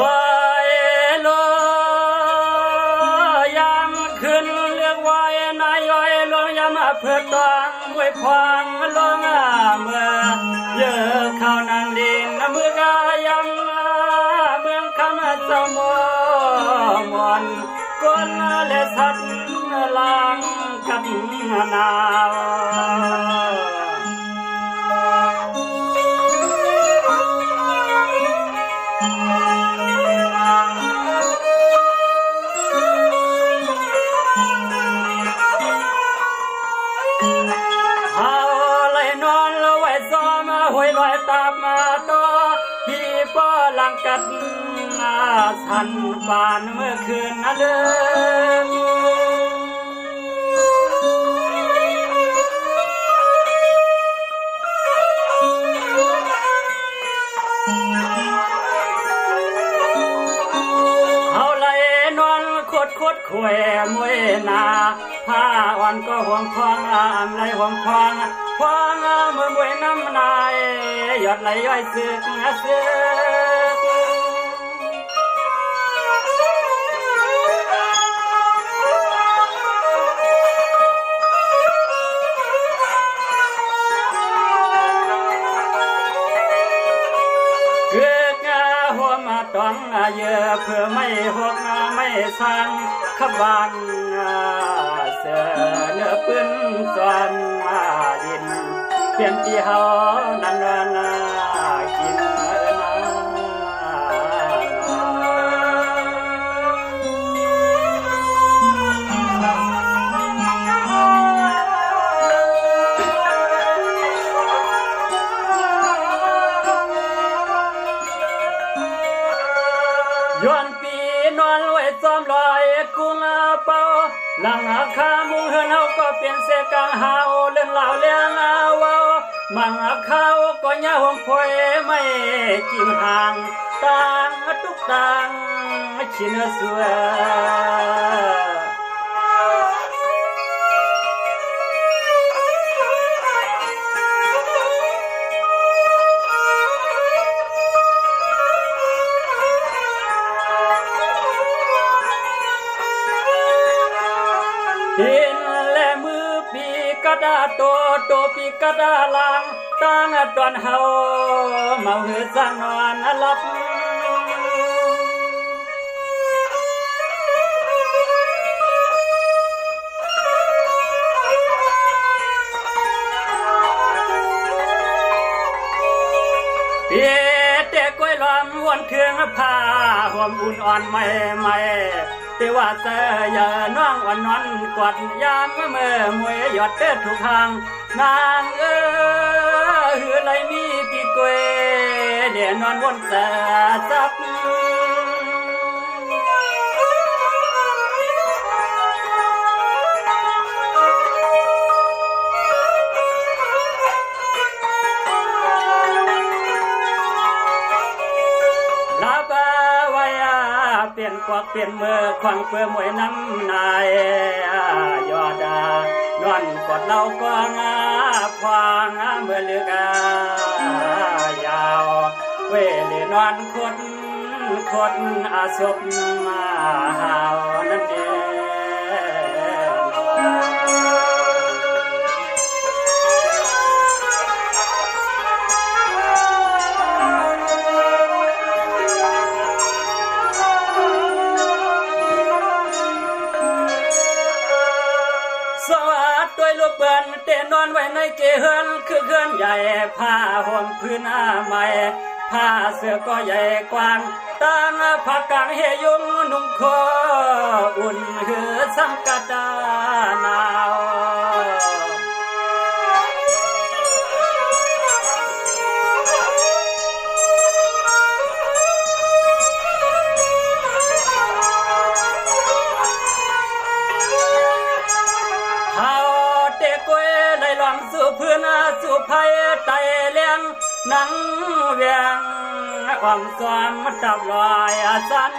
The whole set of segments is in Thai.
วยลอยามขึ้นเรียกว่านายย้อยลงยามเพื่อต้องไว้ความลงเมื่อเยอะเข้านางดินมือกายำเมืองคำสมมนก้นและสัตว์ลางกับนาวตามมาต่อพี่ป้อหลังกัดสันปานเมื่อคืนนั้นเดิมเอาไหลนอนขดขวยมวยนาผ้าอ่อนก็ห่วงพองไหลห่วงพองพองเมื่อมวยน้ำนายยอดไหลย้อยสึกหัวมาต้องเยอะเพื่อไม่หกไม่สั่งขบันเสือเนื้อปืนจวนดินเปลี่ยนที่เฮานันกินย้อนปีนอนไว้จอมลอยกุ้งเป่าหลังขามุงเฮือนเฮาก็เปลี่ยนเสกางหาวเรื่องเล่าเรื่องเว้ามังข้าวก็ย่าห่วงพวยไม่จิ้มห่างต่างทุกต่างชินสวยดินและมือปีกระดาโตปีกระดาลางตั้งตอนเฮาเมาหือสนอนหลับเปียเตะก้อยล้อมวนเครื่องผ้าห่มอุ่นอ่อนไม่แต่ว่าเจออย่าน้องอ่อนนอนกอดยามเมื่อมวยหยอดเต้ทุกทางนางหือไรมีปีกวยเดี๋ยวนอนวนแต่จับเปลี่ยนกวักเปลี่ยนมือควังเปื่อมวยน้ำนายยอดานอนกอดเราก็งาควางเมื่อเลือกยาวเวลนอนคนอาศพมาหาวนั่นเองด้วยลูกเปิ้นเตนอนไว้ในเกเฮือนคือเฮือนใหญ่ผ้าห่มพื้นใหม่ผ้าเสื้อก็ใหญ่กว้างตั้งผ้ากางเฮยุงนุ่งคออุ่นเหือสังกะดาหนาวสู่พื้นสู่ภัยไตเลี้ยงหนังเวียงความสวมจับลอยสัน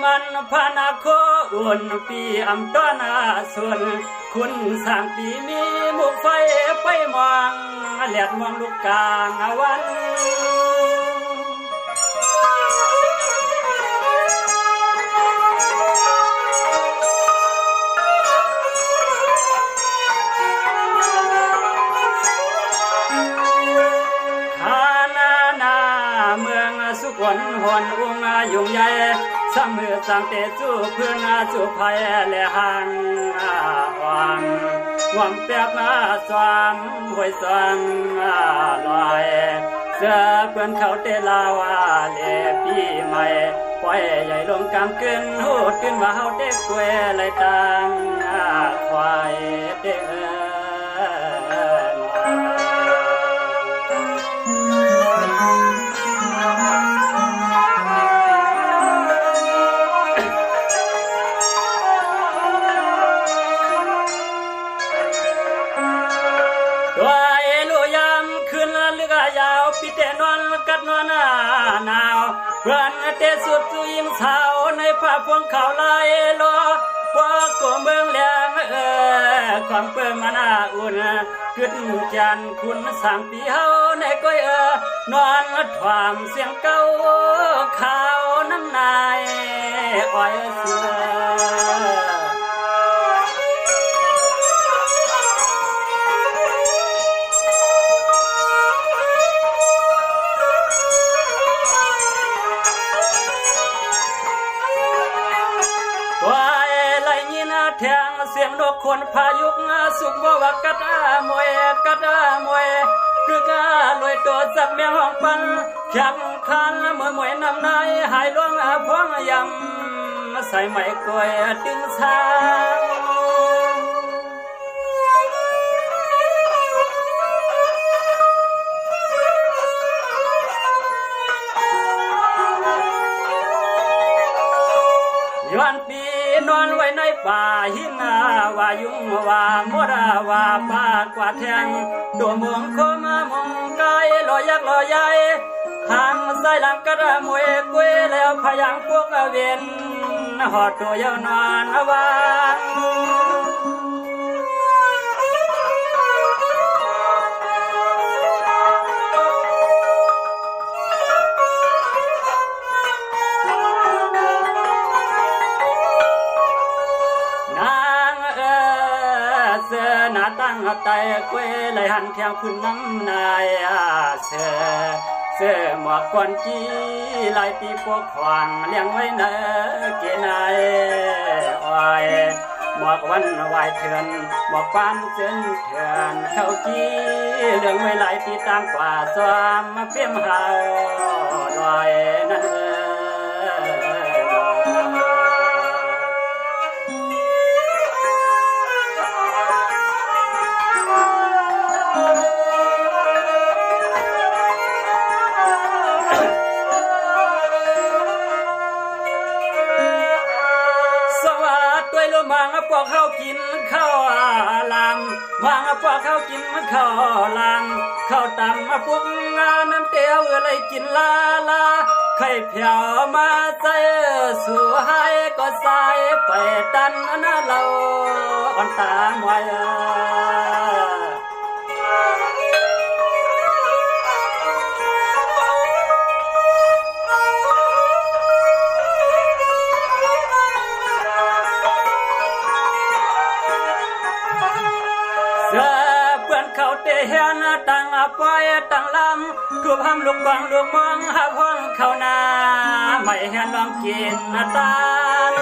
มัน พานาโคอุ่นปีอำต้อนาส่วนคุณสร้างปีมีมุกไฟไปมองเลียดมองลูกกลางวันวันหวนอุ้งยุ่งใหญ่สามมือสามเตจูเพื่อนจูภัยและหังวังหวังเปียกสวามหวยสวางลอยเสือเพื่อนเขาเตลาวาเลปีใหม่ปล่อยใหญ่ลงกำกึนหูดขึ้นมาเฮาเด็กเวไรตังควายเด็กปิเตนอนกัดนอนหนาวเพื่อนเตสุดจุยิงเช้าในผ้าพวงเขาลายลอพวกกูเมืองแหลงความเปิ่มมาอุ่นขึ้นจันคุณสั่งปีเฮาในก้อยนอนถวามเสียงเก้าข่าวน้ำนายอ้อยเสือแทงเสียงนกคนพายุสุกบ่ว่ากัดมวยคือกาลอยตัวจับเมียห้องปังแข็งคันมวยน้ำนายหายล่วงพวงยำใส่ไม้กล้วยดึงช้างย้อนปีนอนไว้ในป่าหินว่ายุ่งว่ามดว่าป่ากว่าแทงตัวเมืองคมมองไกลลอยยักลอยใหญ่ทางใส่หลังกระมวยกุ้ยแล้วพยังพวกเวียนหอดตัวยาวนานว่าตั้งไตเกวเลยหันเทียงคุณน้ำนายเสือหมวกควันจี้ลายปีพวกขวางเลี้ยงไว้เนเกนายอ้อยหมวกวันวายเถื่อนหมวกปานเจนเถื่อนเข้าจี้เลี้ยงไว้ลายปีตามกว่าซ้อมมาเพี้ยมหาลอยนั่นมังพวกเขากินข้าวลำมังพวกเขากินข้าวลำข้าวตำมาปุ้งงานน้ำเตี้ยวอะไรกินลาไข่เผียวมาใส่สู่ให้ก็ใส่ไปตันนะเราอ่อนตาหมวยเขาเตะเฮียนตั้งปอยตั้งลำทุบห้ำลูกบังลูกมองหับห้องเขานาไม่เห็นลองกินตาล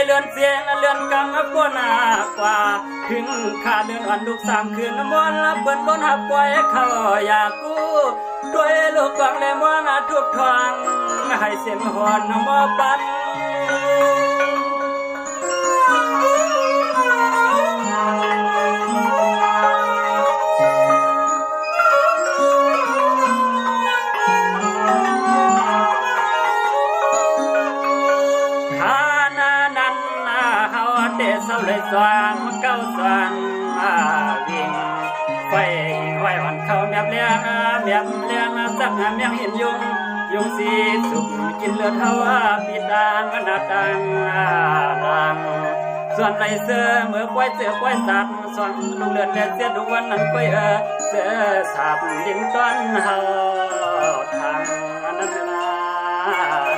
เลื่อนเสียงเลื่อนกำปวนกว่าถึงขาเลื่อนอ่อนลูกสามคืนมวนเบิ้ลล้นหับปล่อยเขาอยากกู้ด้วยลูกกองเลยมวนทุกทางให้เสียงหอนมอปัน างเก้าสันวิ่งไฟไว้วันเขาแมบเลี้ยงสักแมวเห็นยุงสีสุกกินเลือดเท่าปีดางหน้าตังลังส่วนไรเสื้อเมื่อควายเสือควายสัตว์ส่วนลูกเลือดเสียดูวันนั้นควายเสือสับดินต้นเฮาทางนั้นนะ